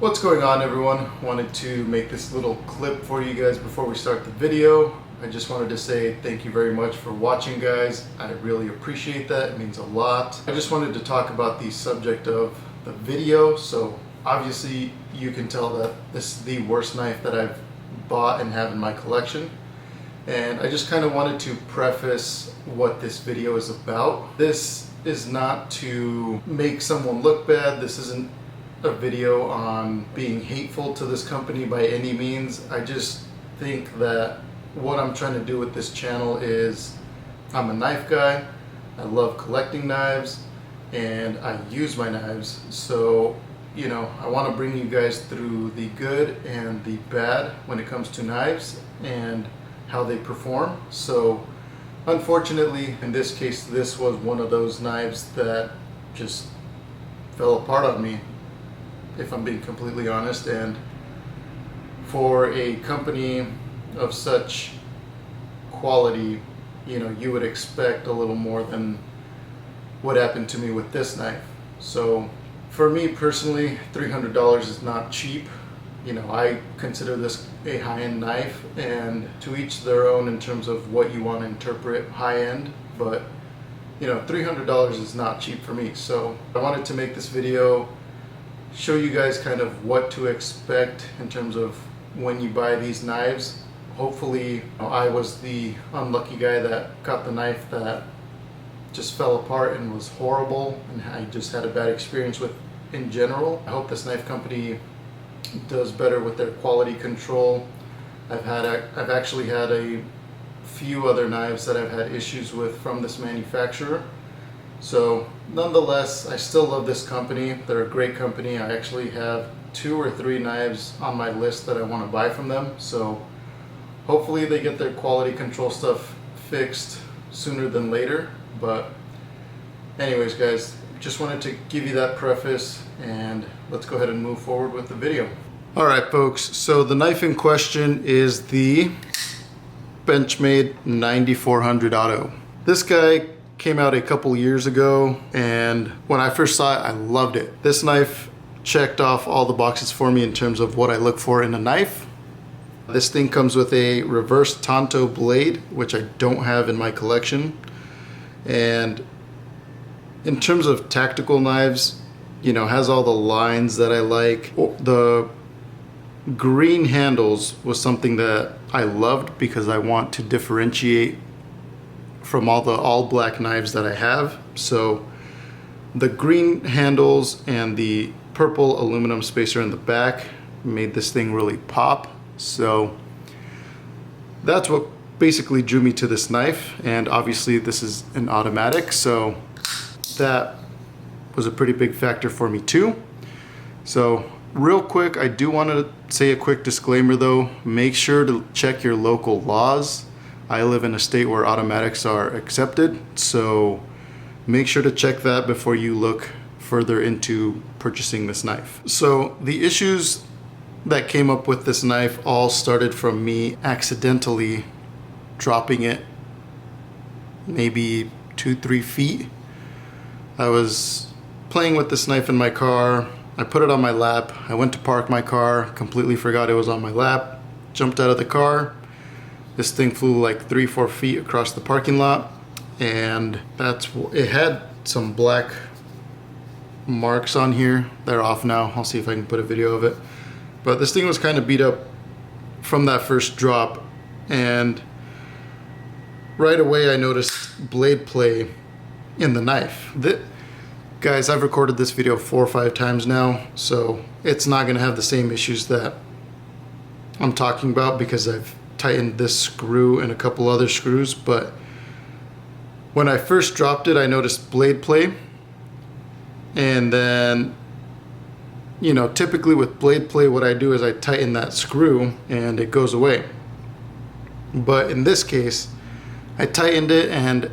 What's going on, everyone? Wanted to make this little clip for you guys before we start the video. I just wanted to say thank you very much for watching, guys. I really appreciate that. It means a lot. I just wanted to talk about the subject of the video. So obviously you can tell that this is the worst knife that I've bought and have in my collection. And I just kind of wanted to preface what this video is about. This is not to make someone look bad. This isn't a video on being hateful to this company by any means. I just think that what I'm trying to do with this channel is, I'm a knife guy, I love collecting knives, and I use my knives. So, you know, I want to bring you guys through the good and the bad when it comes to knives and how they perform. So unfortunately, in this case, this was one of those knives that just fell apart on me, if I'm being completely honest. And for a company of such quality, you know, you would expect a little more than what happened to me with this knife. So for me personally, $300 is not cheap. You know, I consider this a high-end knife, and to each their own in terms of what you want to interpret high-end, but you know, $300 is not cheap for me. So I wanted to make this video, show you guys kind of what to expect in terms of when you buy these knives. Hopefully, you know, I was the unlucky guy that got the knife that just fell apart and was horrible, and I just had a bad experience with in general. I hope this knife company does better with their quality control. I've actually had a few other knives that I've had issues with from this manufacturer. So nonetheless, I still love this company. They're a great company. I actually have 2 or 3 knives on my list that I want to buy from them. So hopefully they get their quality control stuff fixed sooner than later. But anyways, guys, just wanted to give you that preface, and let's go ahead and move forward with the video. All right, folks, so the knife in question is the Benchmade 9400 Auto. This guy came out a couple years ago, and when I first saw it, I loved it. This knife checked off all the boxes for me in terms of what I look for in a knife. This thing comes with a reverse tanto blade, which I don't have in my collection. And in terms of tactical knives, you know, has all the lines that I like. The green handles was something that I loved because I want to differentiate from all the all black knives that I have. So the green handles and the purple aluminum spacer in the back made this thing really pop. So that's what basically drew me to this knife. And obviously this is an automatic, so that was a pretty big factor for me too. So real quick, I do want to say a quick disclaimer though. Make sure to check your local laws. I live in a state where automatics are accepted, so make sure to check that before you look further into purchasing this knife. So the issues that came up with this knife all started from me accidentally dropping it maybe 2-3 feet. I was playing with this knife in my car. I put it on my lap. I went to park my car, completely forgot it was on my lap, jumped out of the car. This thing flew like 3-4 feet across the parking lot, and it had some black marks on here. They're off now. I'll see if I can put a video of it. But this thing was kind of beat up from that first drop, and right away I noticed blade play in the knife. Guys, I've recorded this video 4 or 5 times now, so it's not going to have the same issues that I'm talking about because I've tightened this screw and a couple other screws. But when I first dropped it, I noticed blade play, and then, you know, typically with blade play, what I do is I tighten that screw and it goes away. But in this case, I tightened it and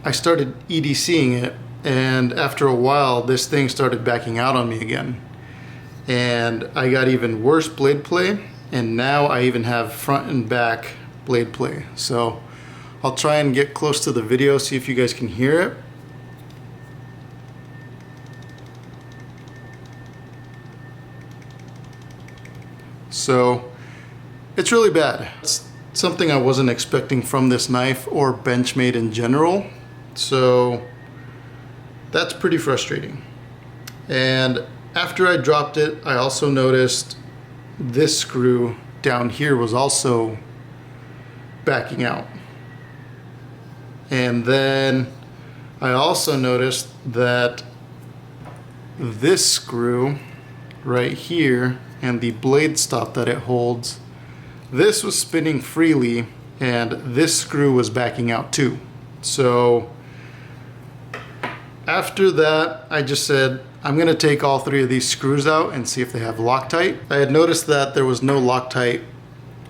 I started EDCing it, and after a while this thing started backing out on me again, and I got even worse blade play, and now I even have front and back blade play. So I'll try and get close to the video, see if you guys can hear it. So it's really bad. It's something I wasn't expecting from this knife or Benchmade in general. So that's pretty frustrating. And after I dropped it, I also noticed this screw down here was also backing out. And then I also noticed that this screw right here and the blade stop that it holds, this was spinning freely and this screw was backing out too. So after that, I just said, I'm gonna take all three of these screws out and see if they have Loctite. I had noticed that there was no Loctite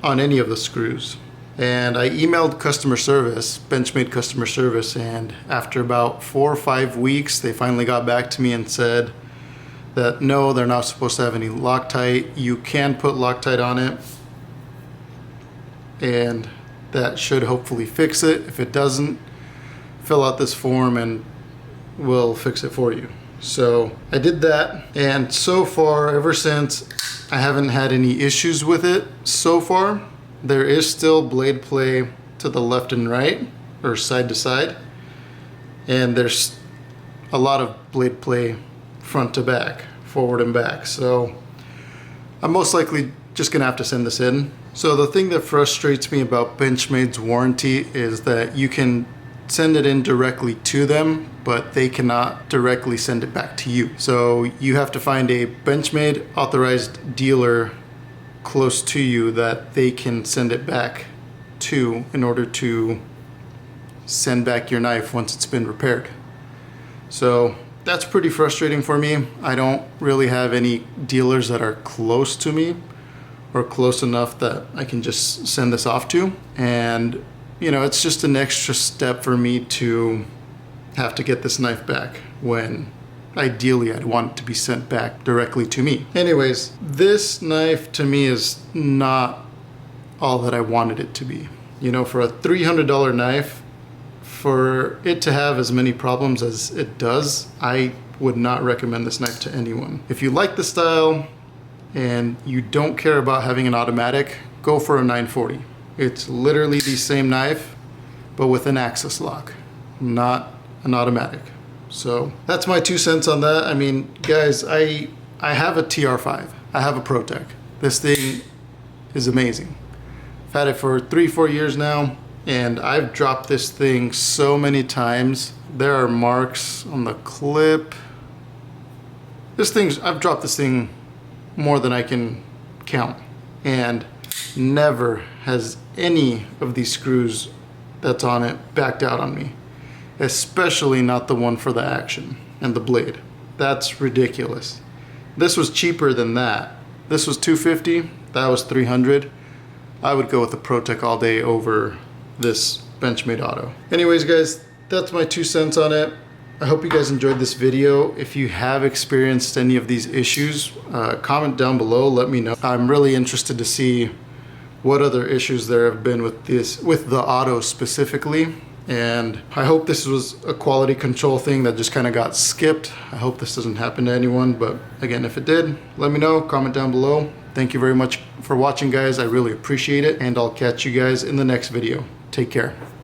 on any of the screws. And I emailed customer service, Benchmade customer service, and after about 4 or 5 weeks, they finally got back to me and said that no, they're not supposed to have any Loctite. You can put Loctite on it, and that should hopefully fix it. If it doesn't, fill out this form and we'll fix it for you. So I did that, and so far, ever since, I haven't had any issues with it so far. There is still blade play to the left and right, or side to side, and there's a lot of blade play front to back, forward and back. So I'm most likely just gonna have to send this in. So the thing that frustrates me about Benchmade's warranty is that you can send it in directly to them, but they cannot directly send it back to you. So you have to find a Benchmade authorized dealer close to you that they can send it back to in order to send back your knife once it's been repaired. So that's pretty frustrating for me. I don't really have any dealers that are close to me or close enough that I can just send this off to. And you know, it's just an extra step for me to have to get this knife back when ideally I'd want it to be sent back directly to me. Anyways, this knife to me is not all that I wanted it to be. You know, for a $300 knife, for it to have as many problems as it does, I would not recommend this knife to anyone. If you like the style and you don't care about having an automatic, go for a 940. It's literally the same knife, but with an axis lock, not an automatic. So that's my 2 cents on that. I mean, guys, I have a TR5. I have a ProTech. This thing is amazing. I've had it for 3-4 years now, and I've dropped this thing so many times. There are marks on the clip. I've dropped this thing more than I can count, and never has any of these screws that's on it backed out on me, especially not the one for the action and the blade. That's ridiculous. This was cheaper than that. This was $250, that was $300. I would go with the ProTech all day over this Benchmade Auto. Anyways, guys, that's my 2 cents on it. I hope you guys enjoyed this video. If you have experienced any of these issues, comment down below, let me know. I'm really interested to see what other issues there have been with the Auto specifically. And I hope this was a quality control thing that just kind of got skipped. I hope this doesn't happen to anyone, but again, if it did, let me know, comment down below. Thank you very much for watching, guys. I really appreciate it, and I'll catch you guys in the next video. Take care.